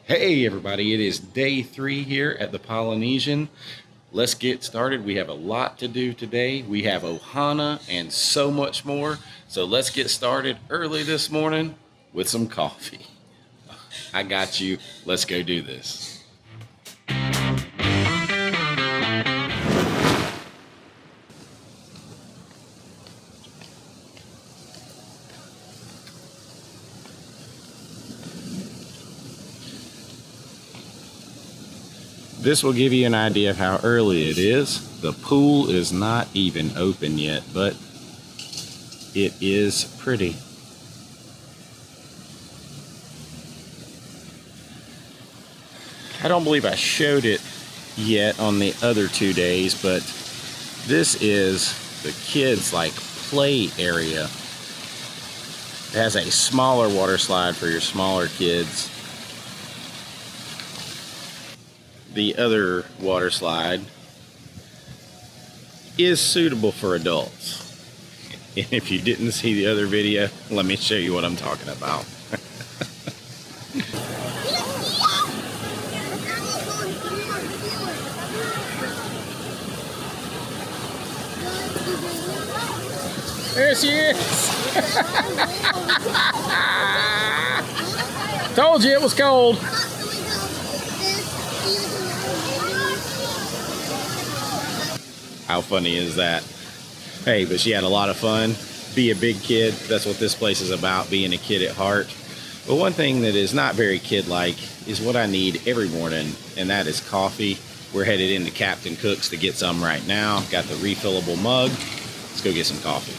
Hey everybody, it is day 3 here at the Polynesian. Let's get started. We have a lot to do today. We have Ohana and so much more. So let's get started early this morning with some coffee. I got you. Let's go do this. This will give you an idea of how early it is. The pool is not even open yet, but it is pretty. I don't believe I showed it yet on the other 2 days, but this is the kids' play area. It has a smaller water slide for your smaller kids. The other water slide is suitable for adults. And if you didn't see the other video, let me show you what I'm talking about. There she is! Told you it was cold. How funny is that? Hey, but she had a lot of fun. Be a big kid. That's what this place is about, being a kid at heart. But one thing that is not very kid-like is what I need every morning, and that is coffee. We're headed into Captain Cook's to get some right now. Got the refillable mug. Let's go get some coffee.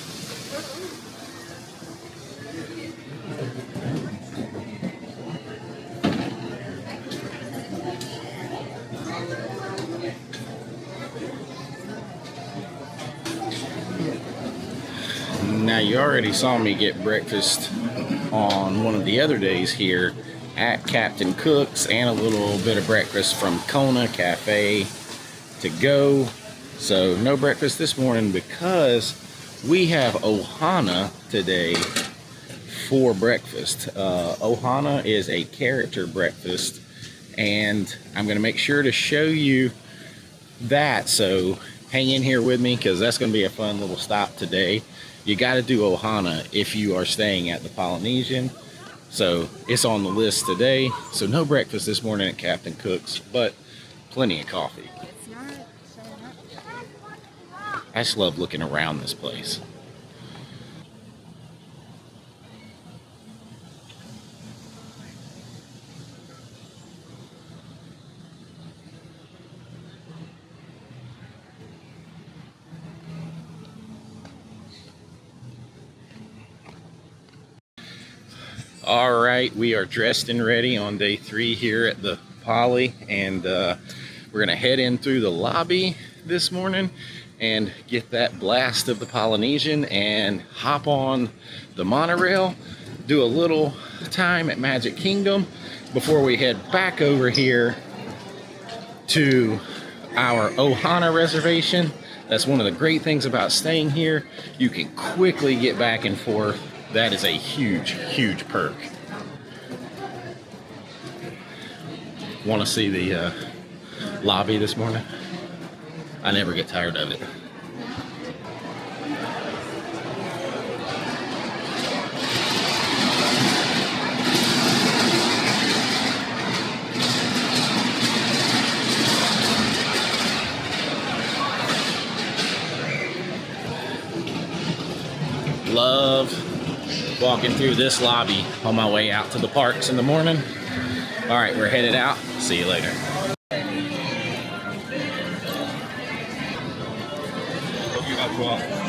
Now, you already saw me get breakfast on one of the other days here at Captain Cook's, and a little bit of breakfast from Kona Cafe to go. So no breakfast this morning because we have Ohana today for breakfast. Ohana is a character breakfast, and I'm going to make sure to show you that. So hang in here with me because that's going to be a fun little stop today. You got to do Ohana if you are staying at the Polynesian. So it's on the list today. So no breakfast this morning at Captain Cook's, but plenty of coffee. I just love looking around this place. All right, we are dressed and ready on day 3 here at the Poly, and we're gonna head in through the lobby this morning and get that blast of the Polynesian and hop on the monorail, do a little time at Magic Kingdom before we head back over here to our Ohana reservation. That's one of the great things about staying here. You can quickly get back and forth. That is a huge, huge perk. Want to see the lobby this morning? I never get tired of it. Love walking through this lobby on my way out to the parks in the morning. All right, we're headed out. See you later.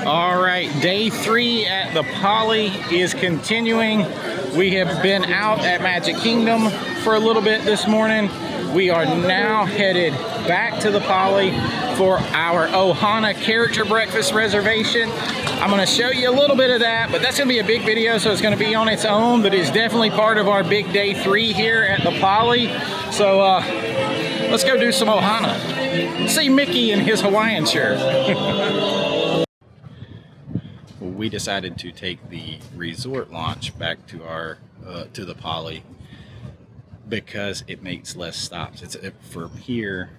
All right, day 3 at the Poly is continuing. We have been out at Magic Kingdom for a little bit this morning. We are now headed back to the Poly for our Ohana character breakfast reservation. I'm going to show you a little bit of that, but that's going to be a big video, so it's going to be on its own, but it's definitely part of our big day 3 here at the Poly. So let's go do some Ohana. See Mickey in his Hawaiian shirt. We decided to take the resort launch back to our to the Poly. because it makes less stops. From here,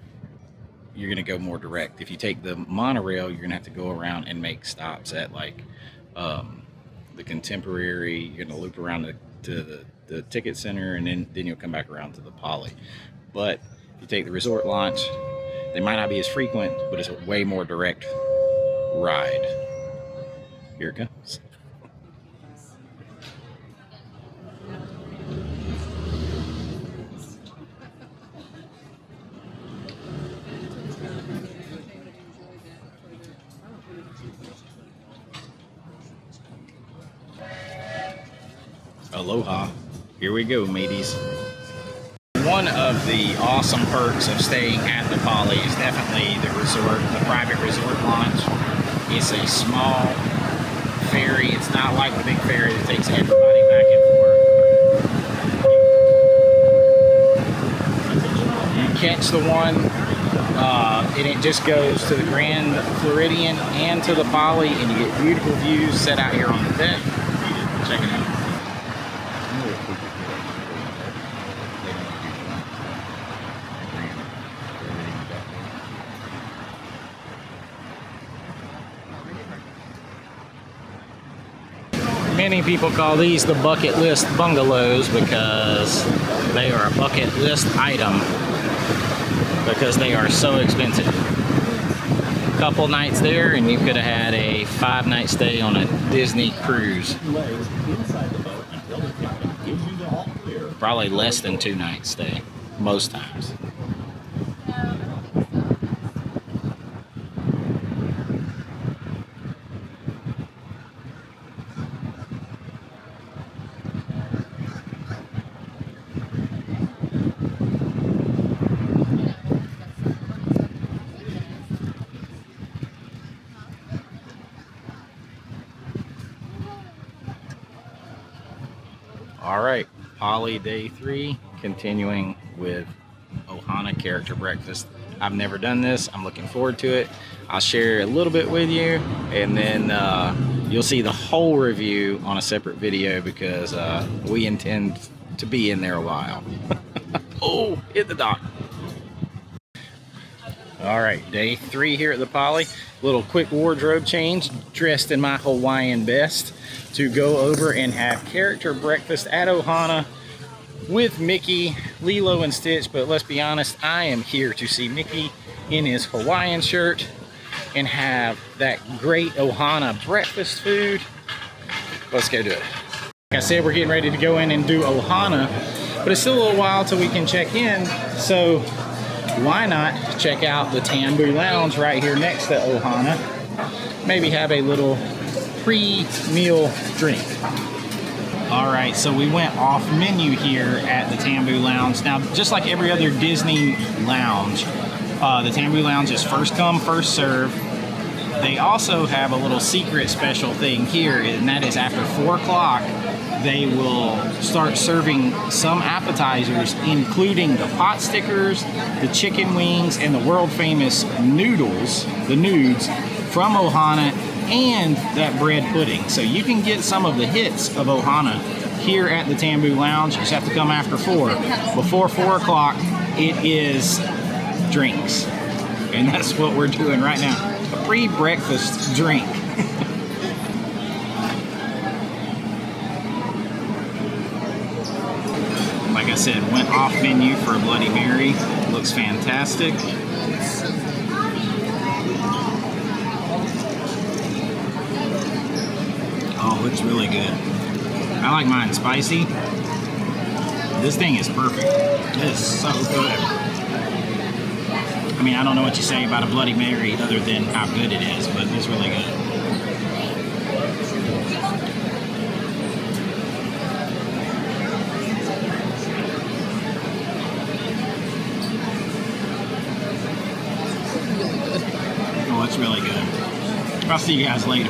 you're going to go more direct. If you take the monorail, you're going to have to go around and make stops at like the Contemporary. You're going to loop around to the ticket center, and then you'll come back around to the Poly. But if you take the resort launch, they might not be as frequent, but it's a way more direct ride. Here it comes. Aloha. Here we go, mateys. One of the awesome perks of staying at the Poly is definitely the private resort launch. It's a small ferry. It's not like the big ferry that takes everybody back and forth. You catch the one, and it just goes to the Grand Floridian and to the Poly, and you get beautiful views set out here on the deck. Check it out. Many people call these the bucket list bungalows because they are a bucket list item because they are so expensive. A couple nights there and you could have had a 5-night stay on a Disney cruise. Probably less than 2-night stay most times. All right, Poly Day 3, continuing with Ohana Character Breakfast. I've never done this. I'm looking forward to it. I'll share a little bit with you, and then you'll see the whole review on a separate video because we intend to be in there a while. Oh, hit the dock. All right, Day 3 here at the Poly. Little quick wardrobe change, dressed in my Hawaiian best to go over and have character breakfast at Ohana with Mickey, Lilo, and Stitch. But let's be honest, I am here to see Mickey in his Hawaiian shirt and have that great Ohana breakfast food. Let's go do it. Like I said, we're getting ready to go in and do Ohana, but it's still a little while till we can check in, so why not check out the Tambu Lounge right here next to Ohana? Maybe have a little pre-meal drink. All right, so we went off menu here at the Tambu Lounge. Now, just like every other Disney lounge, the Tambu Lounge is first come, first serve. They also have a little secret special thing here, and that is after 4 o'clock, they will start serving some appetizers, including the pot stickers, the chicken wings, and the world famous noodles, the nudes, from Ohana, and that bread pudding. So you can get some of the hits of Ohana here at the Tambu Lounge. You just have to come after 4. Before 4 o'clock, it is drinks. And that's what we're doing right now. A pre-breakfast drink. Like I said, went off menu for a Bloody Mary. Looks fantastic. Oh, looks really good. I like mine spicy. This thing is perfect. It is so good. I mean, I don't know what you say about a Bloody Mary other than how good it is, but it's really good. Oh, it's really good. I'll see you guys later.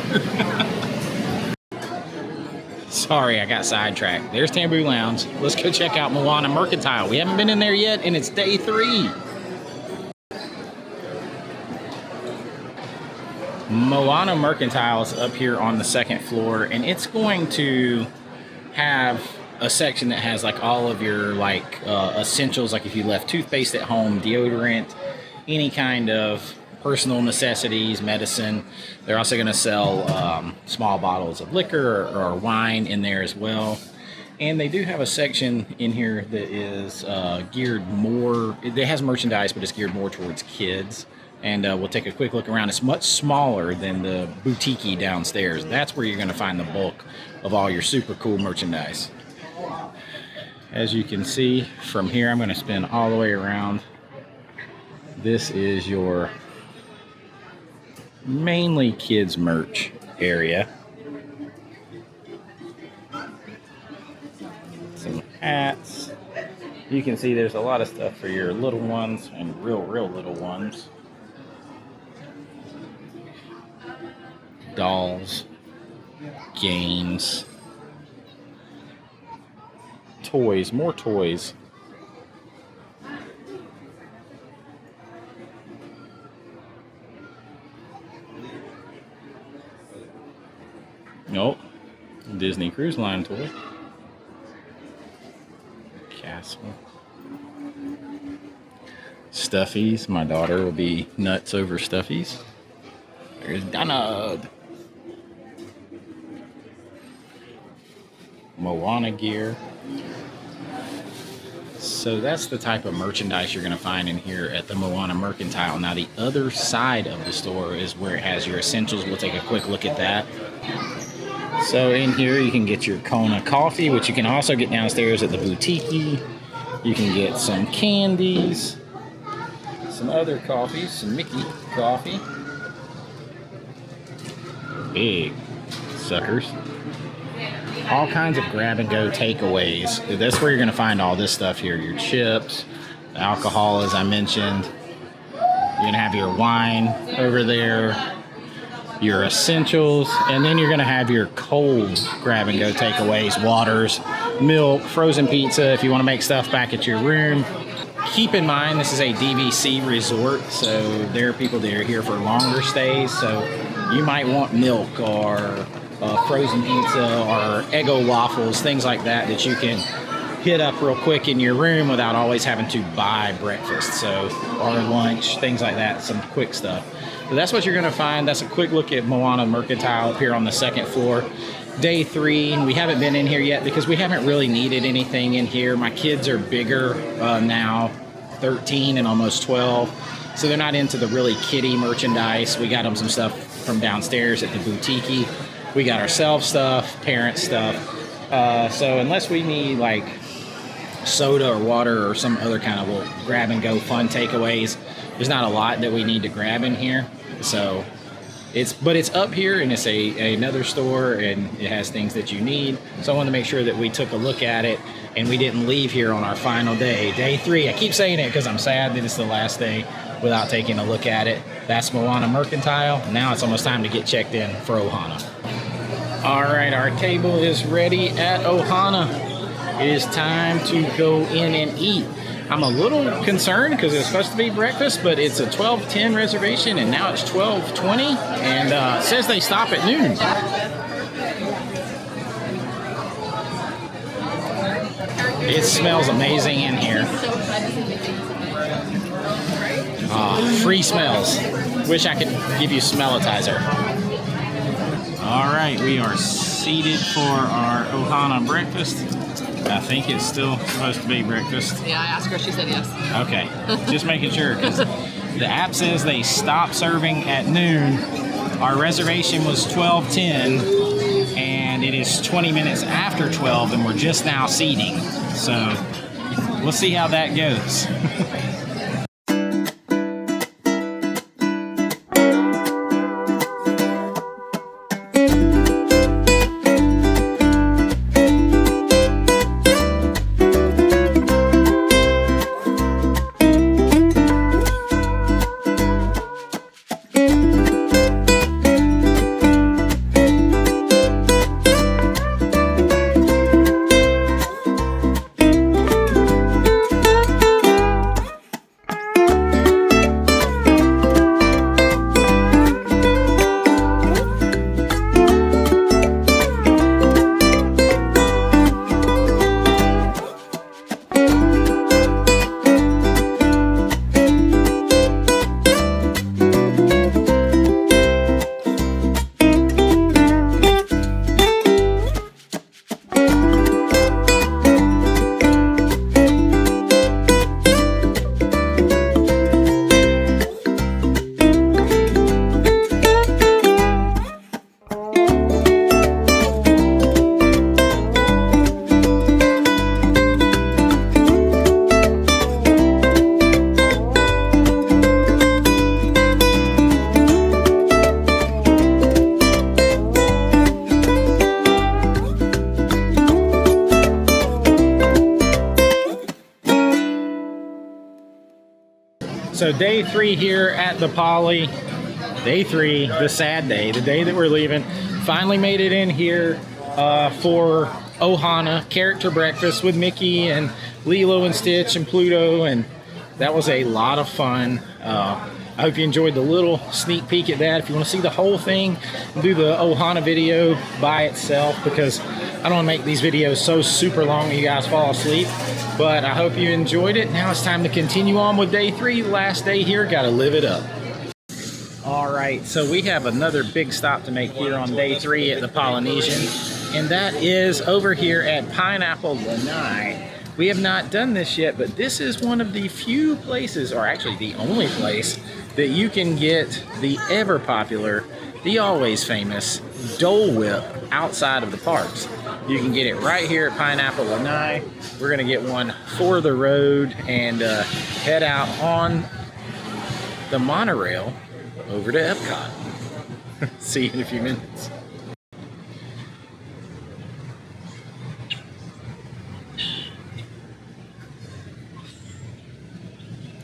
Sorry, I got sidetracked. There's Tambu Lounge. Let's go check out Moana Mercantile. We haven't been in there yet, and it's day 3. Moana Mercantile is up here on the 2nd floor, and it's going to have a section that has like all of your like essentials, like if you left toothpaste at home, deodorant, any kind of personal necessities, medicine. They're also going to sell small bottles of liquor or wine in there as well. And they do have a section in here that is geared more, it has merchandise, but it's geared more towards kids. And we'll take a quick look around. It's much smaller than the boutique downstairs. That's where you're going to find the bulk of all your super cool merchandise. As you can see from here, I'm going to spin all the way around. This is your mainly kids merch area. Some hats. You can see there's a lot of stuff for your little ones and real little ones. Dolls, games, toys, more toys. Nope. Disney Cruise Line toy. Castle. Stuffies. My daughter will be nuts over stuffies. There's Donald. Moana gear. So that's the type of merchandise you're going to find in here at the Moana Mercantile. Now the other side of the store is where it has your essentials. We'll take a quick look at that. So in here you can get your Kona coffee, which you can also get downstairs at the boutique. You can get some candies, some other coffees, some Mickey coffee. Big suckers. All kinds of grab-and-go takeaways. That's where you're going to find all this stuff here. Your chips, the alcohol, as I mentioned. You're going to have your wine over there, your essentials, and then you're going to have your cold grab-and-go takeaways, waters, milk, frozen pizza if you want to make stuff back at your room. Keep in mind, this is a DVC resort, so there are people that are here for longer stays, so you might want milk or frozen pizza or Eggo waffles, things like that that you can hit up real quick in your room without always having to buy breakfast, so or lunch, things like that, some quick stuff. So that's what you're going to find. That's a quick look at Moana Mercantile up here on the second floor. Day 3, we haven't been in here yet because we haven't really needed anything in here. My kids are bigger now, 13 and almost 12, so they're not into the really kiddie merchandise. We got them some stuff from downstairs at the boutique. We got ourselves stuff, parent stuff. So unless we need like soda or water or some other kind of little grab and go fun takeaways, there's not a lot that we need to grab in here. So it's up here and it's another store and it has things that you need. So I wanted to make sure that we took a look at it and we didn't leave here on our final day, day 3. I keep saying it because I'm sad that it's the last day without taking a look at it. That's Moana Mercantile. Now it's almost time to get checked in for Ohana. All right, our table is ready at Ohana. It is time to go in and eat. I'm a little concerned because it's supposed to be breakfast, but it's a 12:10 reservation and now it's 12:20 and it says they stop at noon. It smells amazing in here. Free smells. Wish I could give you smellitizer. All right, we are seated for our Ohana breakfast. I think it's still supposed to be breakfast. Yeah, I asked her. She said yes. Okay, just making sure because the app says they stop serving at noon. Our reservation was 12:10, and it is 20 minutes after 12, and we're just now seating. So we'll see how that goes. So day 3 here at the Poly. Day 3, the sad day, the day that we're leaving. Finally made it in here for Ohana character breakfast with Mickey and Lilo and Stitch and Pluto, and that was a lot of fun. I hope you enjoyed the little sneak peek at that. If you want to see the whole thing, do the Ohana video by itself, because I don't want to make these videos so super long that you guys fall asleep. But I hope you enjoyed it. Now it's time to continue on with day 3, last day here. Got to live it up. All right, so we have another big stop to make here on day 3 at the Polynesian, and that is over here at Pineapple Lanai. We have not done this yet, but this is one of the few places, or actually the only place, that you can get the ever popular, the always famous Dole Whip outside of the parks. You can get it right here at Pineapple Lanai. We're gonna get one for the road and head out on the monorail over to Epcot. See you in a few minutes.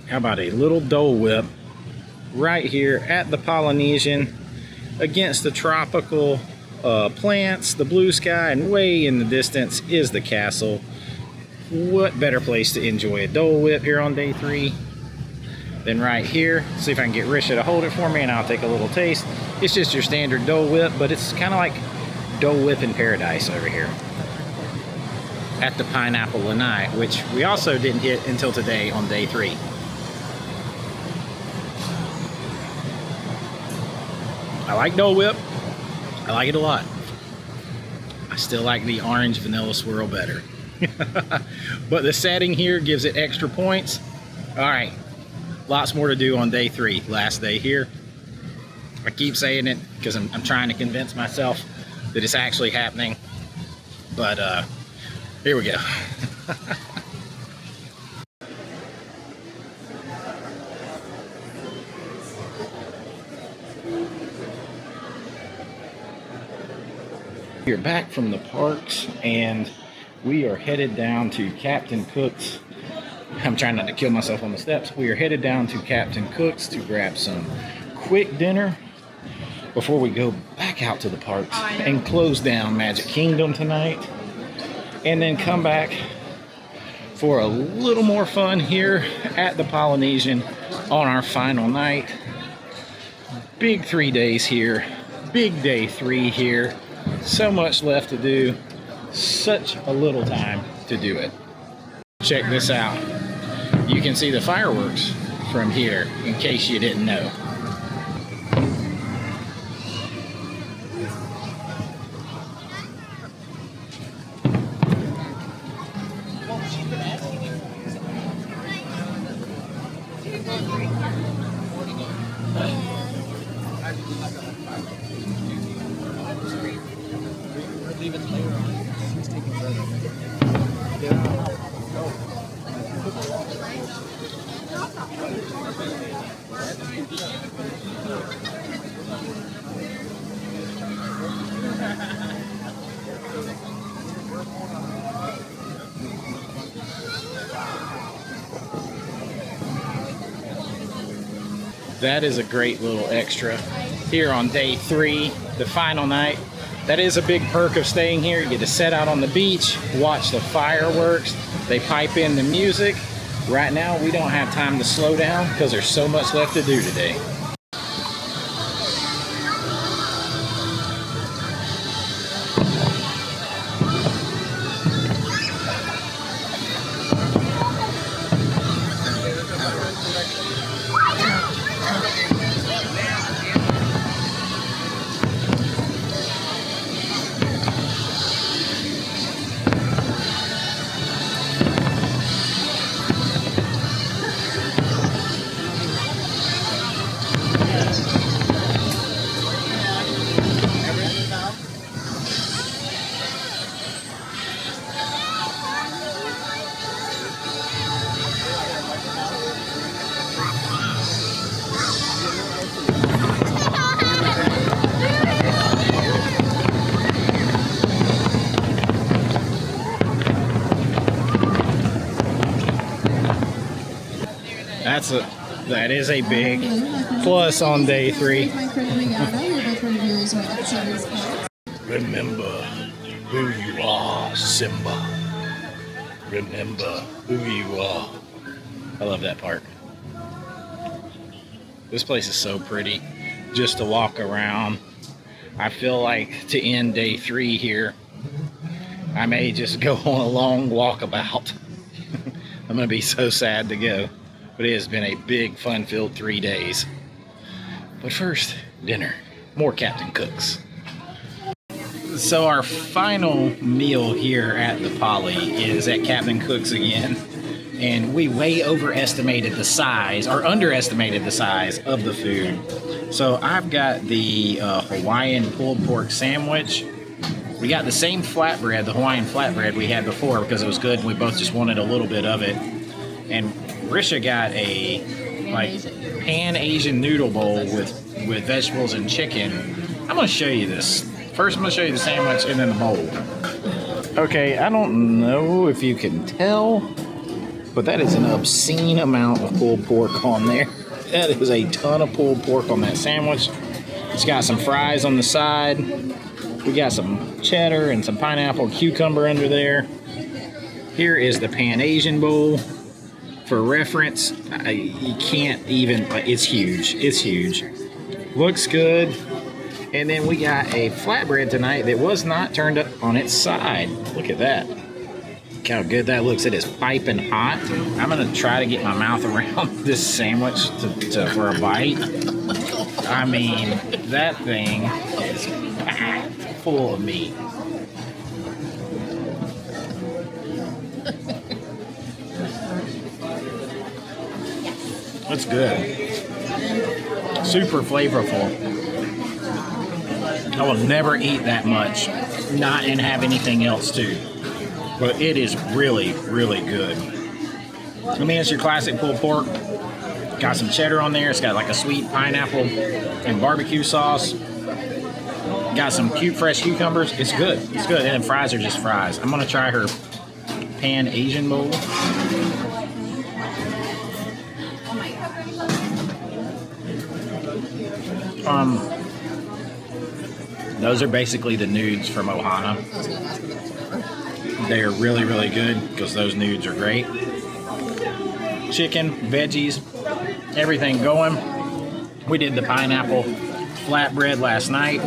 How about a little Dole Whip right here at the Polynesian against the tropical plants, the blue sky, and way in the distance is the castle. What better place to enjoy a Dole Whip here on day 3 than right here? See if I can get Risha to hold it for me and I'll take a little taste. It's just your standard Dole Whip, but it's kind of like Dole Whip in paradise over here at the Pineapple Lanai, which we also didn't hit until today on day 3. I like Dole Whip. I like it a lot. I still like the orange vanilla swirl better. But the setting here gives it extra points. All right, lots more to do on day 3, last day here. I keep saying it because I'm trying to convince myself that it's actually happening. But here we go. We're back from the parks and we are headed down to Captain Cook's. I'm trying not to kill myself on the steps. We are headed down to Captain Cook's to grab some quick dinner before we go back out to the parks and close down Magic Kingdom tonight, and then come back for a little more fun here at the Polynesian on our final night. Big 3 days here, big day 3 here. So much left to do, such a little time to do it. Check this out. You can see the fireworks from here, in case you didn't know. That is a great little extra here on day 3, the final night. That is a big perk of staying here. You get to set out on the beach, watch the fireworks. They pipe in the music. Right now, we don't have time to slow down because there's so much left to do today. That is a big plus on day 3. Remember who you are, Simba. Remember who you are. I love that part. This place is so pretty just to walk around. I feel like to end day 3 here, I may just go on a long walkabout. I'm going to be so sad to go. But it has been a big, fun-filled 3 days. But first, dinner. More Captain Cook's. So our final meal here at the Poly is at Captain Cook's again. And we way overestimated the size, or underestimated the size of the food. So I've got the Hawaiian pulled pork sandwich. We got the same flatbread, the Hawaiian flatbread we had before because it was good and we both just wanted a little bit of it. And Risha got a pan Asian noodle bowl with vegetables and chicken. I'm going to show you this. First I'm going to show you the sandwich and then the bowl. Okay, I don't know if you can tell, but that is an obscene amount of pulled pork on there. That is a ton of pulled pork on that sandwich. It's got some fries on the side. We got some cheddar and some pineapple cucumber under there. Here is the Pan Asian bowl. For reference, you can't even, it's huge. It's huge. Looks good. And then we got a flatbread tonight that was not turned up on its side. Look at that. Look how good that looks. It is piping hot. I'm going to try to get my mouth around this sandwich for a bite. I mean, that thing is packed full of meat. That's good. Super flavorful. I will never eat that much, not and have anything else too. But it is really, really good. I mean, it's your classic pulled pork. Got some cheddar on there. It's got like a sweet pineapple and barbecue sauce. Got some cute fresh cucumbers. It's good. It's good. And then fries are just fries. I'm gonna try her Pan Asian bowl. Those are basically the nudes from Ohana. They are really, really good because those nudes are great. Chicken, veggies, everything going. We did the pineapple flatbread last night.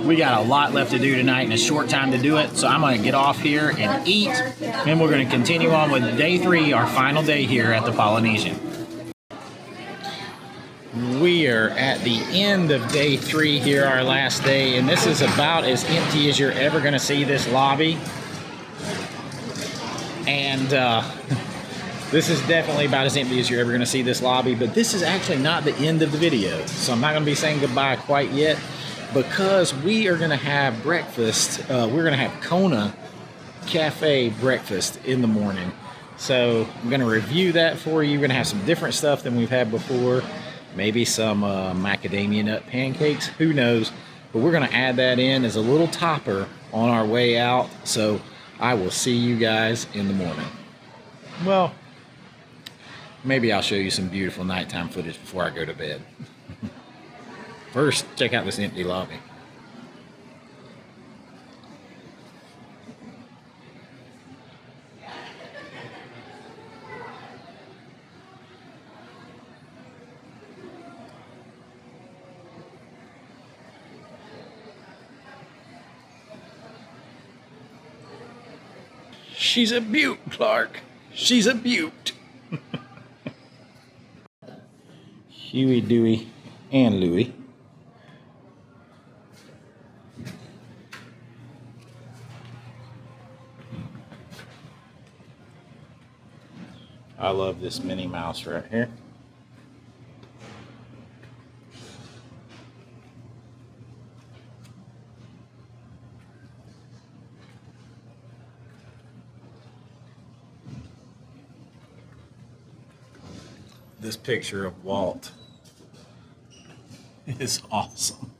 We got a lot left to do tonight and a short time to do it, so I'm going to get off here and eat, and we're going to continue on with day 3, our final day here at the Polynesian. We are at the end of day 3 here, our last day, and this is about as empty as you're ever going to see this lobby. And this is definitely about as empty as you're ever going to see this lobby, but this is actually not the end of the video, so I'm not going to be saying goodbye quite yet, because we are going to have breakfast. We're going to have Kona Cafe breakfast in the morning. So I'm going to review that for you. We're going to have some different stuff than we've had before. Maybe some Macadamia Nut Pancakes. Who knows? But we're going to add that in as a little topper on our way out. So I will see you guys in the morning. Well, maybe I'll show you some beautiful nighttime footage before I go to bed. First, check out this empty lobby. She's a beaut, Clark. She's a beaut. Huey, Dewey, and Louie. I love this Minnie Mouse right here. This picture of Walt is awesome.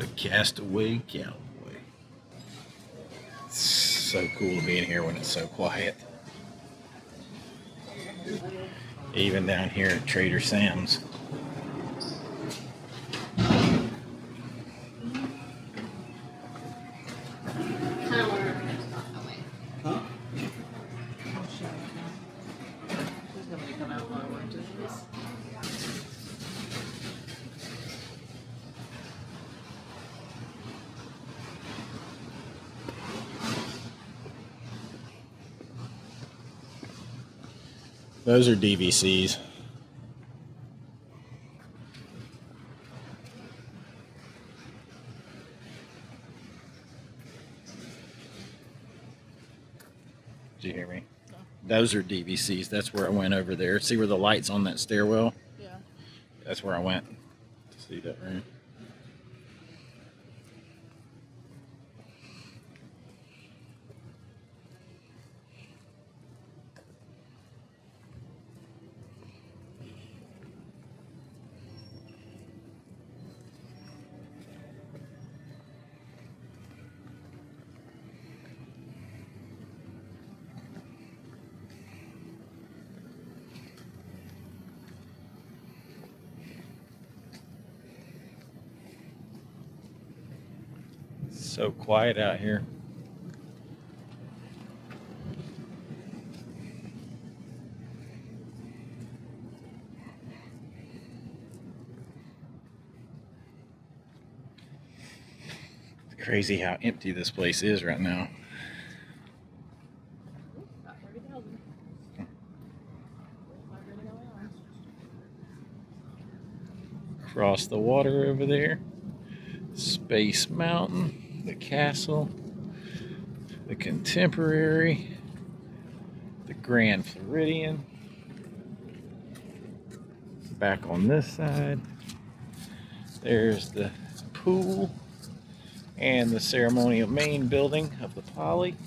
The Castaway Cowboy. It's so cool to be in here when it's so quiet. Even down here at Trader Sam's. Those are DVCs. Did you hear me? No. Those are DVCs. That's where I went over there. See where the light's on that stairwell? Yeah. That's where I went to see that room. So quiet out here. It's crazy how empty this place is right now. Across the water over there. Space Mountain. The castle, the Contemporary, the Grand Floridian. Back on this side, there's the pool and the ceremonial main building of the Poly.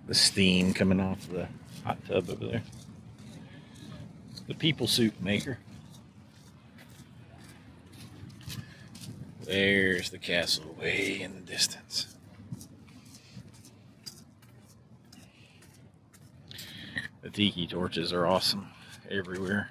The steam coming off the hot tub over there. The people soup maker. There's the castle way in the distance. The tiki torches are awesome everywhere.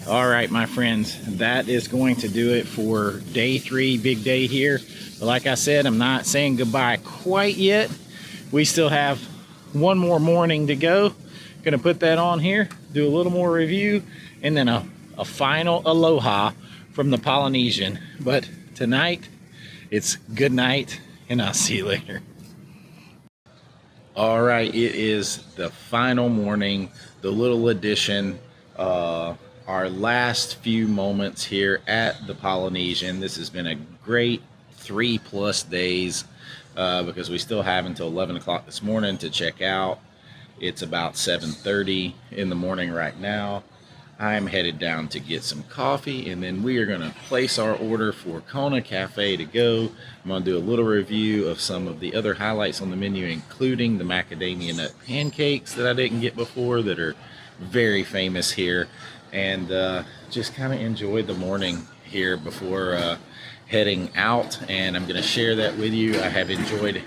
All right, my friends, that is going to do it for day 3, big day here. But like I said, I'm not saying goodbye quite yet. We still have one more morning to go. Gonna put that on here, do a little more review, and then a final aloha from the Polynesian. But tonight, it's good night, and I'll see you later. All right, it is the final morning, the little addition, our last few moments here at the Polynesian. This has been a great 3+ days because we still have until 11 o'clock this morning to check out. It's about 7:30 in the morning right now. I'm headed down to get some coffee, and then we are going to place our order for Kona Cafe to go. I'm going to do a little review of some of the other highlights on the menu, including the Macadamia Nut Pancakes that I didn't get before that are very famous here. And just kind of enjoy the morning here before heading out, and I'm going to share that with you. I have enjoyed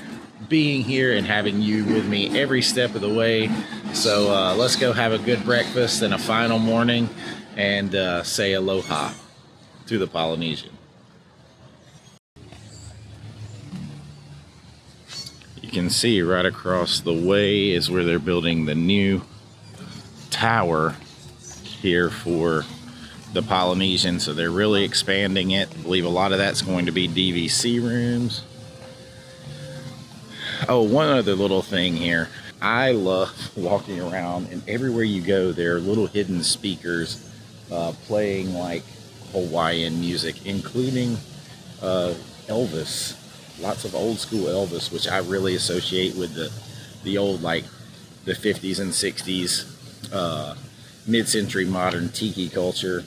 being here and having you with me every step of the way. So let's go have a good breakfast and a final morning and say aloha to the Polynesian. You can see right across the way is where they're building the new tower here for the Polynesian, so they're really expanding it. I believe a lot of that's going to be DVC rooms. Oh, one other little thing here. I love walking around, and everywhere you go there are little hidden speakers playing like Hawaiian music, including Elvis. Lots of old school Elvis, which I really associate with the old, like the 50s and 60s mid-century modern tiki culture,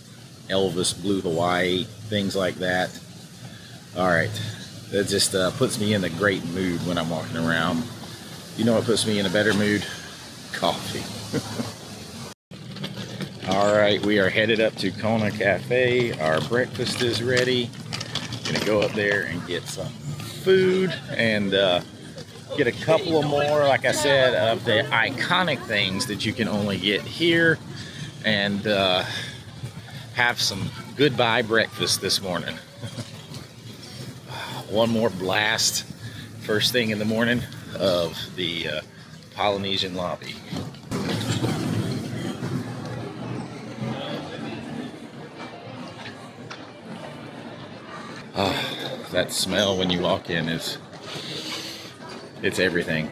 Elvis, Blue Hawaii, things like that. All right, that just puts me in a great mood when I'm walking around. You know what puts me in a better mood? Coffee. All right, we are headed up to Kona Cafe. Our breakfast is ready. Gonna go up there and get some food and get a couple of more, like I said, of the iconic things that you can only get here, and have some goodbye breakfast this morning. One more blast first thing in the morning of the Polynesian lobby. That smell when you walk in it's everything.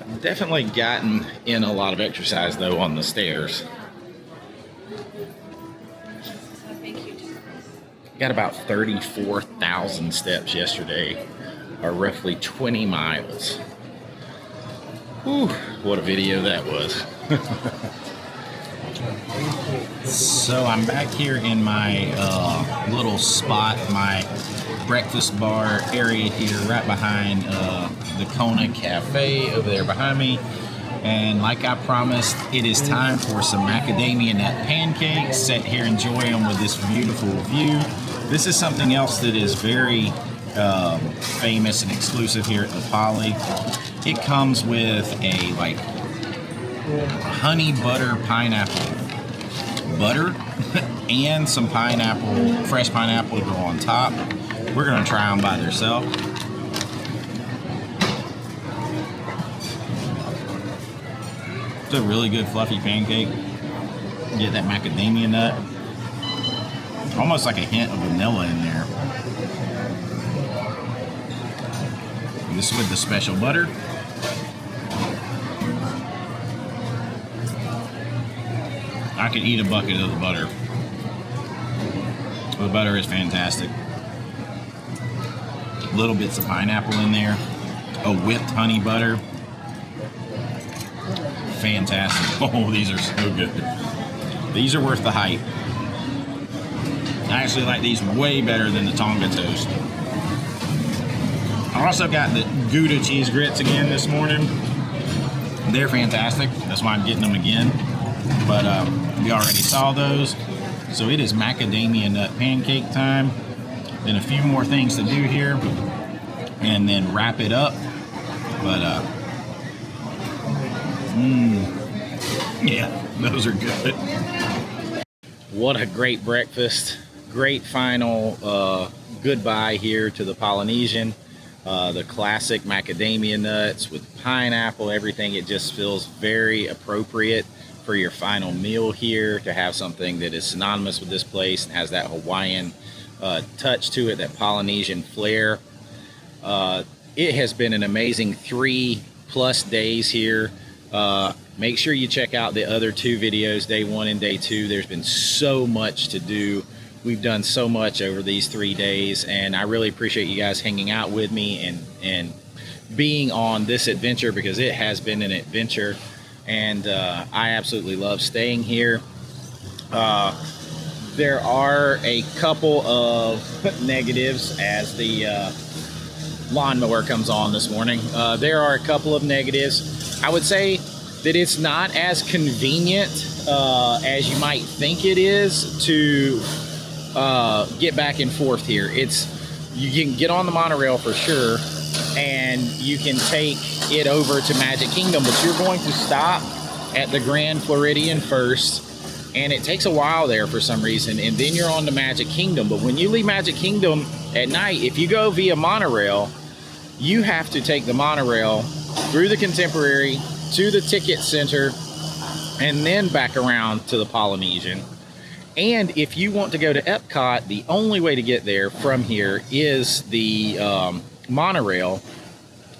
I've definitely gotten in a lot of exercise though on the stairs. Got about 34,000 steps yesterday, or roughly 20 miles. Whew, what a video that was. So I'm back here in my little spot, my breakfast bar area here, right behind the Kona Cafe over there behind me. And like I promised, it is time for some macadamia nut pancakes. Sit here, enjoy them with this beautiful view. This is something else that is very famous and exclusive here at the Poly. It comes with a like honey butter pineapple butter and some pineapple, fresh pineapple to go on top. We're gonna try them by themselves. It's a really good fluffy pancake. Get that macadamia nut. Almost like a hint of vanilla in there. And this is with the special butter. I could eat a bucket of the butter. The butter is fantastic. Little bits of pineapple in there. A whipped honey butter. Fantastic. Oh, these are so good. These are worth the hype. I actually like these way better than the Tonga toast. I also got the Gouda cheese grits again this morning. They're fantastic. That's why I'm getting them again. But we already saw those. So it is macadamia nut pancake time. Then a few more things to do here. And then wrap it up. But yeah, those are good. What a great breakfast. Great final goodbye here to the Polynesian. The classic macadamia nuts with pineapple, everything. It just feels very appropriate for your final meal here, to have something that is synonymous with this place and has that Hawaiian touch to it, that Polynesian flair. It has been an amazing 3+ days here. Make sure you check out the other 2 videos, day 1 and day 2. There's been so much to do. We've done so much over these 3 days, and I really appreciate you guys hanging out with me and being on this adventure, because it has been an adventure, and I absolutely love staying here. There are a couple of negatives as the lawnmower comes on this morning. There are a couple of negatives. I would say that it's not as convenient as you might think it is to get back and forth here. You can get on the monorail for sure, and you can take it over to Magic Kingdom, but you're going to stop at the Grand Floridian first, and it takes a while there for some reason, and then you're on to Magic Kingdom. But when you leave Magic Kingdom at night, if you go via monorail, you have to take the monorail through the Contemporary to the ticket center and then back around to the Polynesian. And if you want to go to Epcot, the only way to get there from here is the monorail.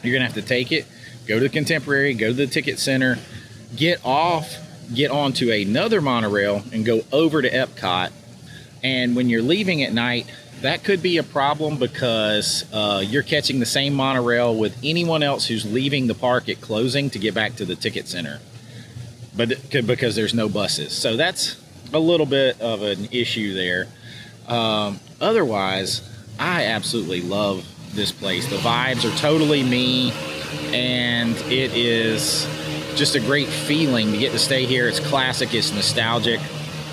You're gonna have to take it, go to the Contemporary, go to the ticket center, get off, get onto another monorail and go over to Epcot. And when you're leaving at night, that could be a problem because you're catching the same monorail with anyone else who's leaving the park at closing to get back to the ticket center, but because there's no buses. So that's a little bit of an issue there. Otherwise, I absolutely love this place. The vibes are totally me, and it is just a great feeling to get to stay here. It's classic, it's nostalgic,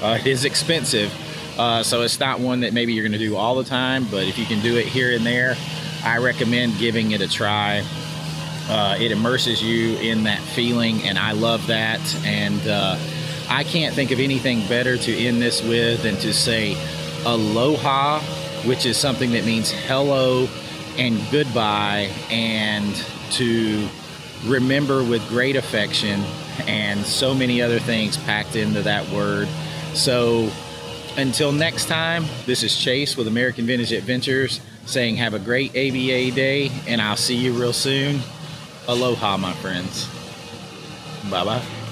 it is expensive, so it's not one that maybe you're going to do all the time, but if you can do it here and there, I recommend giving it a try. It immerses you in that feeling, and I love that. And I can't think of anything better to end this with than to say aloha, which is something that means hello and goodbye, and to remember with great affection, and so many other things packed into that word. So until next time, this is Chase with American Vintage Adventures saying have a great AVA day, and I'll see you real soon. Aloha, my friends. Bye-bye.